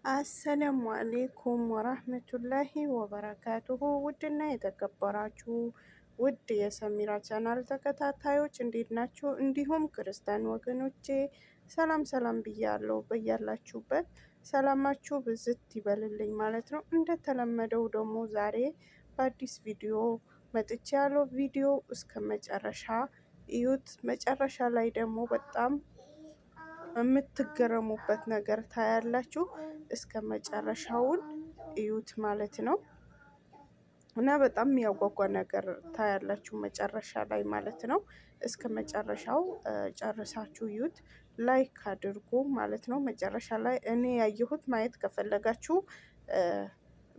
አሰላሙ አሌይኩም ወራህመቱላሂ ወበረካቱሁ። ውድና የተከበራችሁ ውድ የሰሚራ ቻናል ተከታታዮች እንዴት ናችሁ? እንዲሁም ክርስቲያን ወገኖቼ ሰላም ሰላም ብያለሁ። በያላችሁበት ሰላማችሁ ብዝት ይበልልኝ ማለት ነው። እንደተለመደው ደግሞ ዛሬ በአዲስ ቪዲዮ መጥቼ ያለው ቪዲዮ እስከ መጨረሻ እዩት። መጨረሻ ላይ ደግሞ በጣም የምትገረሙበት ነገር ታያላችሁ። እስከ መጨረሻውን እዩት ማለት ነው እና በጣም የሚያጓጓ ነገር ታያላችሁ መጨረሻ ላይ ማለት ነው። እስከ መጨረሻው ጨርሳችሁ እዩት፣ ላይክ አድርጉ ማለት ነው። መጨረሻ ላይ እኔ ያየሁት ማየት ከፈለጋችሁ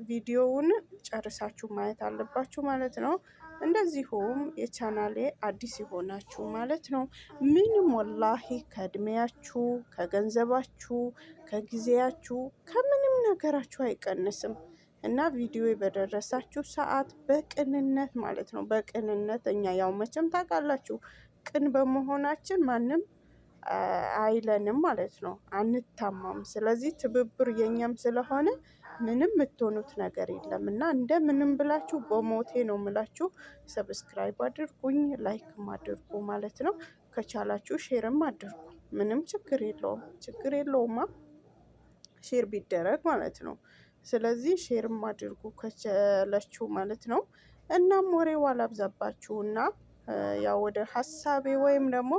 ቪዲዮውን ጨርሳችሁ ማየት አለባችሁ ማለት ነው። እንደዚሁም የቻናሌ አዲስ የሆናችሁ ማለት ነው ምንም ወላሂ ከእድሜያችሁ፣ ከገንዘባችሁ፣ ከጊዜያችሁ፣ ከምንም ነገራችሁ አይቀንስም እና ቪዲዮ በደረሳችሁ ሰዓት በቅንነት ማለት ነው በቅንነት እኛ ያው መቼም ታውቃላችሁ ቅን በመሆናችን ማንም አይለንም ማለት ነው፣ አንታማም። ስለዚህ ትብብር የኛም ስለሆነ ምንም የምትሆኑት ነገር የለም እና እንደምንም ብላችሁ በሞቴ ነው ምላችሁ ሰብስክራይብ አድርጉኝ፣ ላይክም አድርጉ ማለት ነው። ከቻላችሁ ሼርም አድርጉ፣ ምንም ችግር የለውማ ሼር ቢደረግ ማለት ነው። ስለዚህ ሼርም አድርጉ ከቻላችሁ ማለት ነው። እናም ወሬው አላብዛባችሁና ያው ወደ ሀሳቤ ወይም ደግሞ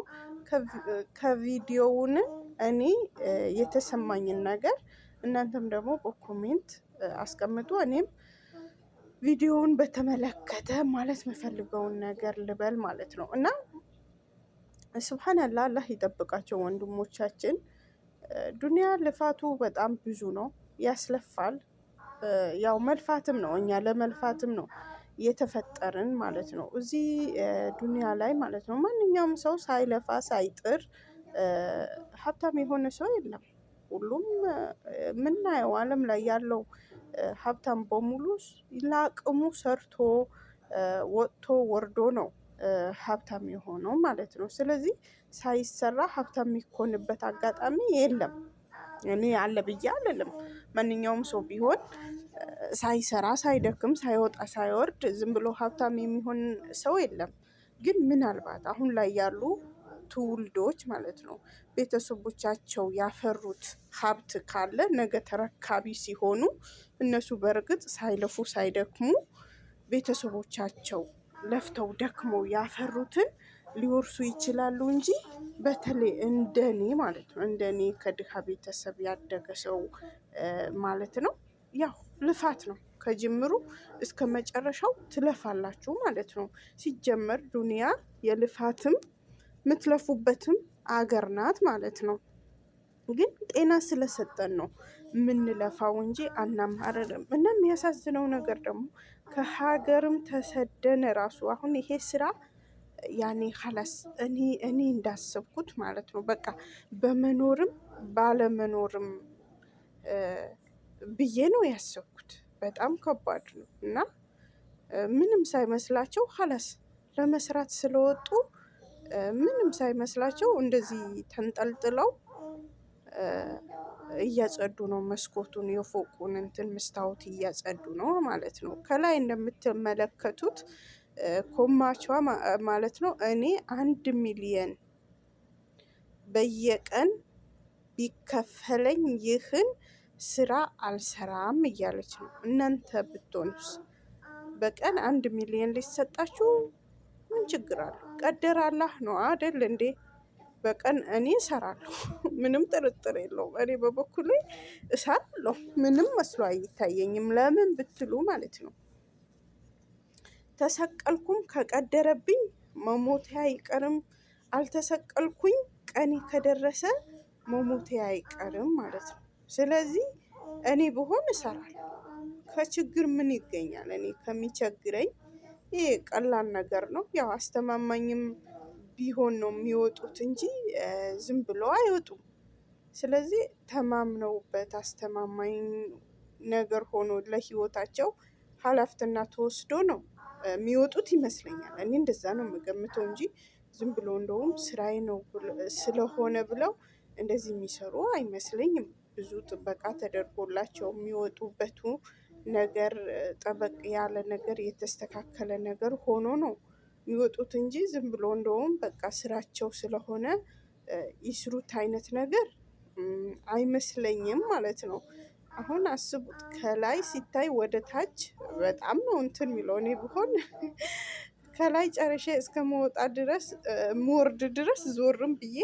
ከቪዲዮውን እኔ የተሰማኝን ነገር እናንተም ደግሞ በኮሜንት አስቀምጡ። እኔም ቪዲዮውን በተመለከተ ማለት የምፈልገውን ነገር ልበል ማለት ነው እና ሱብሃንአላህ አላህ ይጠብቃቸው ወንድሞቻችን። ዱንያ ልፋቱ በጣም ብዙ ነው፣ ያስለፋል። ያው መልፋትም ነው፣ እኛ ለመልፋትም ነው የተፈጠርን ማለት ነው እዚህ ዱንያ ላይ ማለት ነው። ማንኛውም ሰው ሳይለፋ ሳይጥር ሀብታም የሆነ ሰው የለም። ሁሉም የምናየው ዓለም ላይ ያለው ሀብታም በሙሉ ለአቅሙ ሰርቶ ወጥቶ ወርዶ ነው ሀብታም የሆነው ማለት ነው። ስለዚህ ሳይሰራ ሀብታም የሚኮንበት አጋጣሚ የለም። እኔ አለ ብዬ አልልም። ማንኛውም ሰው ቢሆን ሳይሰራ ሳይደክም ሳይወጣ ሳይወርድ ዝም ብሎ ሀብታም የሚሆን ሰው የለም። ግን ምናልባት አሁን ላይ ያሉ ትውልዶች ማለት ነው ቤተሰቦቻቸው ያፈሩት ሀብት ካለ ነገ ተረካቢ ሲሆኑ እነሱ በእርግጥ ሳይለፉ ሳይደክሙ ቤተሰቦቻቸው ለፍተው ደክመው ያፈሩትን ሊወርሱ ይችላሉ እንጂ በተለይ እንደኔ ማለት ነው እንደኔ ከድሃ ቤተሰብ ያደገ ሰው ማለት ነው ያው ልፋት ነው። ከጅምሩ እስከ መጨረሻው ትለፋላችሁ ማለት ነው። ሲጀመር ዱንያ የልፋትም የምትለፉበትም አገር ናት ማለት ነው። ግን ጤና ስለሰጠን ነው የምንለፋው እንጂ አናማረርም። እና የሚያሳዝነው ነገር ደግሞ ከሀገርም ተሰደን ራሱ አሁን ይሄ ስራ ያኔ ሀላስ እኔ እንዳሰብኩት ማለት ነው በቃ በመኖርም ባለመኖርም ብዬ ነው ያሰብኩት። በጣም ከባድ ነው እና ምንም ሳይመስላቸው ሀላስ ለመስራት ስለወጡ ምንም ሳይመስላቸው እንደዚህ ተንጠልጥለው እያጸዱ ነው መስኮቱን የፎቁን እንትን መስታወት እያጸዱ ነው ማለት ነው። ከላይ እንደምትመለከቱት ኮማቿ ማለት ነው እኔ 1 ሚሊየን በየቀን ቢከፈለኝ ይህን ስራ አልሰራም እያለች ነው። እናንተ ብትሆኑስ በቀን 1 ሚሊየን ሊሰጣችሁ ምን ችግር አለው? ቀደር አላህ ነው አይደል እንዴ? በቀን እኔ እሰራለሁ ምንም ጥርጥር የለውም። እኔ በበኩሌ እሰራለሁ ምንም መስሎ አይታየኝም። ለምን ብትሉ ማለት ነው ተሰቀልኩም ከቀደረብኝ መሞቴ አይቀርም፣ አልተሰቀልኩኝ ቀኔ ከደረሰ መሞቴ አይቀርም ማለት ነው። ስለዚህ እኔ ብሆን እሰራለሁ። ከችግር ምን ይገኛል? እኔ ከሚቸግረኝ ይሄ ቀላል ነገር ነው። ያው አስተማማኝም ቢሆን ነው የሚወጡት እንጂ ዝም ብሎ አይወጡም። ስለዚህ ተማምነውበት አስተማማኝ ነገር ሆኖ ለህይወታቸው ሀላፊነትና ተወስዶ ነው የሚወጡት ይመስለኛል። እኔ እንደዛ ነው የምገምተው እንጂ ዝም ብሎ እንደውም ስራዬ ነው ስለሆነ ብለው እንደዚህ የሚሰሩ አይመስለኝም። ብዙ ጥበቃ ተደርጎላቸው የሚወጡበቱ ነገር ጠበቅ ያለ ነገር የተስተካከለ ነገር ሆኖ ነው የሚወጡት እንጂ ዝም ብሎ እንደውም በቃ ስራቸው ስለሆነ ይስሩት አይነት ነገር አይመስለኝም ማለት ነው። አሁን አስቡት ከላይ ሲታይ ወደ ታች በጣም ነው እንትን የሚለው እኔ ብሆን ከላይ ጨርሼ እስከመውጣ ድረስ ምወርድ ድረስ ዞርም ብዬ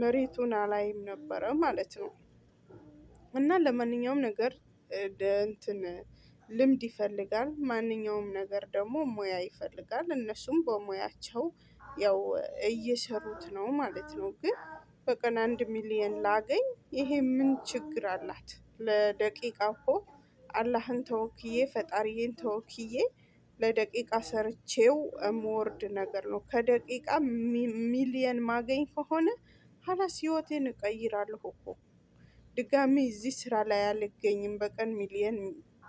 መሬቱን አላይም ነበረ ማለት ነው። እና ለማንኛውም ነገር እንትን ልምድ ይፈልጋል። ማንኛውም ነገር ደግሞ ሙያ ይፈልጋል። እነሱም በሙያቸው ያው እየሰሩት ነው ማለት ነው። ግን በቀን 1 ሚሊየን ላገኝ ይሄ ምን ችግር አላት? ለደቂቃ እኮ አላህን ተወክዬ ፈጣሪዬን ተወክዬ ለደቂቃ ሰርቼው የምወርድ ነገር ነው። ከደቂቃ ሚሊየን ማገኝ ከሆነ ሀላስ ህይወቴን እቀይራለሁ እኮ ድጋሚ እዚህ ስራ ላይ አልገኝም በቀን ሚሊየን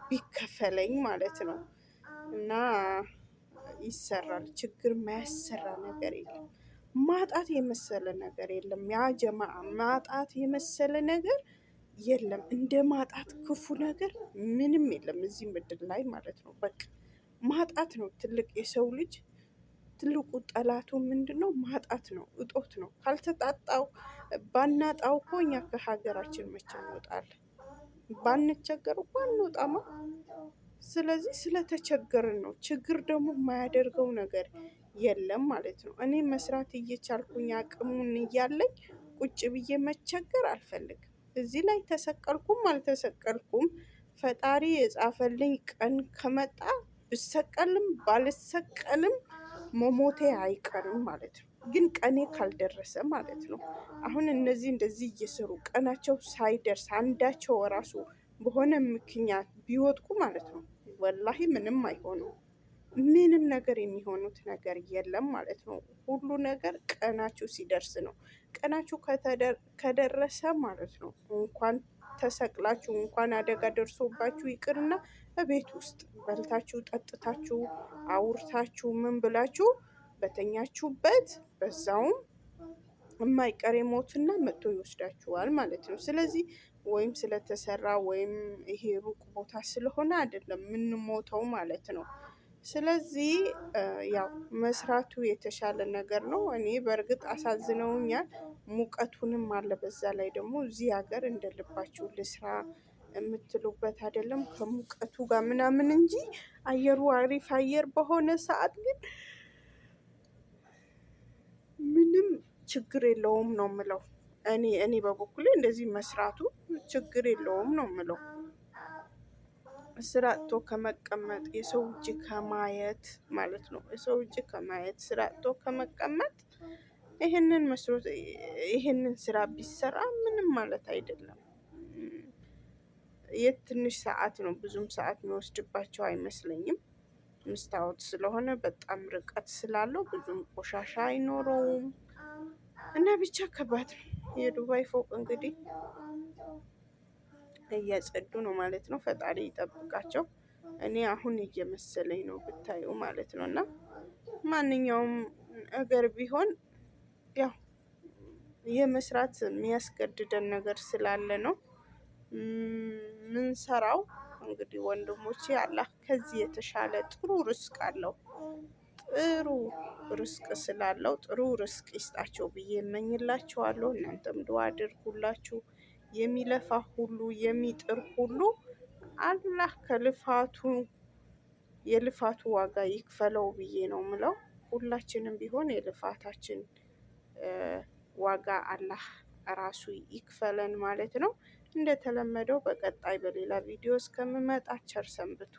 ቢከፈለኝ ማለት ነው። እና ይሰራል። ችግር የማያሰራ ነገር የለም። ማጣት የመሰለ ነገር የለም። ያ ጀማዓ ማጣት የመሰለ ነገር የለም። እንደ ማጣት ክፉ ነገር ምንም የለም እዚህ ምድር ላይ ማለት ነው። በቃ ማጣት ነው ትልቅ የሰው ልጅ ትልቁ ጠላቱ ምንድነው? ማጣት ነው፣ እጦት ነው። ካልተጣጣው ባናጣው እኮ እኛ ከሀገራችን መቼ እንወጣለን? ባንቸገር እኮ አንወጣማ። ስለዚህ ስለተቸገርን ነው። ችግር ደግሞ የማያደርገው ነገር የለም ማለት ነው። እኔ መስራት እየቻልኩኝ አቅሙን እያለኝ ቁጭ ብዬ መቸገር አልፈልግም። እዚህ ላይ ተሰቀልኩም አልተሰቀልኩም ፈጣሪ የጻፈልኝ ቀን ከመጣ ብሰቀልም ባልሰቀልም መሞቴ አይቀርም ማለት ነው። ግን ቀኔ ካልደረሰ ማለት ነው። አሁን እነዚህ እንደዚህ እየሰሩ ቀናቸው ሳይደርስ አንዳቸው ራሱ በሆነ ምክንያት ቢወድቁ ማለት ነው ወላሂ ምንም አይሆኑም። ምንም ነገር የሚሆኑት ነገር የለም ማለት ነው። ሁሉ ነገር ቀናችሁ ሲደርስ ነው። ቀናችሁ ከደረሰ ማለት ነው እንኳን ተሰቅላችሁ እንኳን አደጋ ደርሶባችሁ ይቅርና በቤት ውስጥ በልታችሁ ጠጥታችሁ አውርታችሁ ምን ብላችሁ በተኛችሁበት በዛውም የማይቀር ሞትና መጥቶ ይወስዳችኋል ማለት ነው። ስለዚህ ወይም ስለተሰራ ወይም ይሄ ሩቅ ቦታ ስለሆነ አይደለም የምንሞተው ማለት ነው። ስለዚህ ያው መስራቱ የተሻለ ነገር ነው። እኔ በእርግጥ አሳዝነውኛል። ሙቀቱንም አለ በዛ ላይ ደግሞ እዚህ ሀገር እንደ ልባችሁ ልስራ የምትሉበት አይደለም ከሙቀቱ ጋር ምናምን እንጂ አየሩ አሪፍ አየር በሆነ ሰዓት ግን ምንም ችግር የለውም ነው የምለው። እኔ በበኩሌ እንደዚህ መስራቱ ችግር የለውም ነው የምለው። ስራ አጥቶ ከመቀመጥ የሰው እጅ ከማየት ማለት ነው። የሰው እጅ ከማየት ስራ አጥቶ ከመቀመጥ ይሄንን ስራ ቢሰራ ምንም ማለት አይደለም። የትንሽ ሰዓት ነው ብዙም ሰዓት የሚወስድባቸው አይመስለኝም። መስታወት ስለሆነ በጣም ርቀት ስላለው ብዙም ቆሻሻ አይኖረውም። እና ብቻ ከባድ ነው። የዱባይ ፎቅ እንግዲህ እያጸዱ ነው ማለት ነው። ፈጣሪ ይጠብቃቸው። እኔ አሁን እየመሰለኝ ነው ብታዩ ማለት ነው። እና ማንኛውም ነገር ቢሆን ያው የመስራት የሚያስገድደን ነገር ስላለ ነው ምንሰራው። እንግዲህ ወንድሞቼ አላህ ከዚህ የተሻለ ጥሩ ርስቅ አለው። ጥሩ ርስቅ ስላለው ጥሩ ርስቅ ይስጣቸው ብዬ እመኝላቸዋለሁ። እናንተም ዱአ አድርጉላችሁ። የሚለፋ ሁሉ የሚጥር ሁሉ አላህ ከልፋቱ የልፋቱ ዋጋ ይክፈለው ብዬ ነው ምለው። ሁላችንም ቢሆን የልፋታችን ዋጋ አላህ ራሱ ይክፈለን ማለት ነው። እንደተለመደው በቀጣይ በሌላ ቪዲዮ እስከምመጣ ቸር ሰንብቱ።